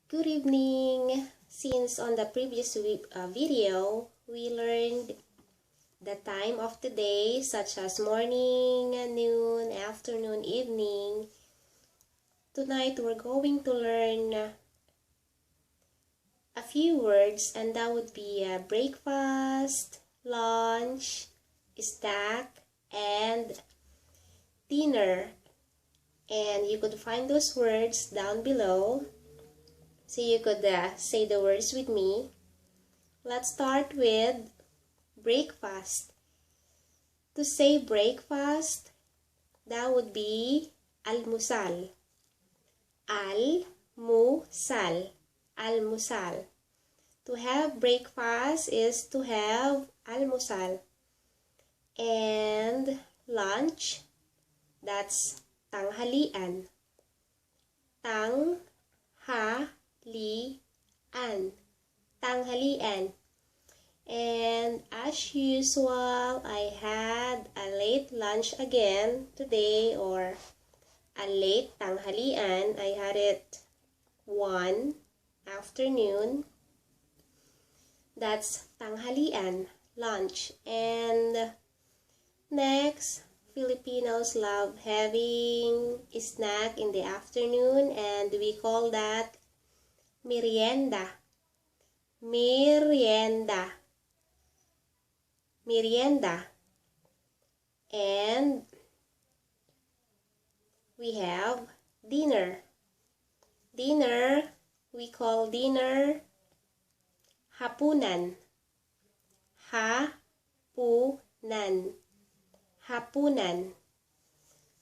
Good evening. Since on the previous video, we learned the time of the day such as morning, noon, afternoon, evening. Tonight, we're going to learn a few words, and that would be breakfast, lunch, snack, and dinner. And you could find those words down below. So you could say the words with me. Let's start with breakfast. To say breakfast, that would be almusal. Almusal. Almusal. To have breakfast is to have almusal. And lunch, that's tanghalian. Tanghalian. And as usual, I had a late lunch again today, or a late tanghalian. I had it 1 afternoon. That's tanghalian, lunch. And next, Filipinos love having a snack in the afternoon, and we call that Miryenda. Miryenda. Miryenda. And we have dinner. Dinner, we call dinner Hapunan. Hapunan. Hapunan.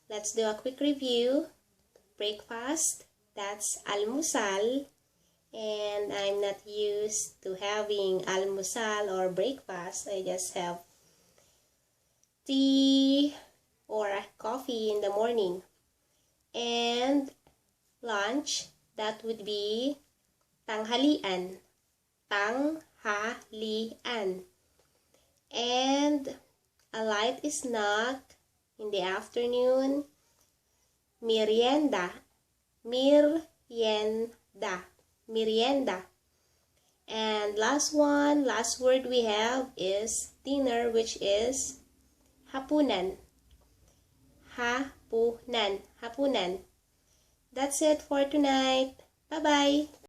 Let's do a quick review. Breakfast, that's almusal. And I'm not used to having almusal or breakfast. I just have tea or coffee in the morning. And lunch, that would be tanghalian. Tanghalian. And a light snack in the afternoon, Miryenda. Miryenda. Miryenda. And last word we have is dinner, which is hapunan. Hapunan. Hapunan. That's it for tonight. Bye-bye.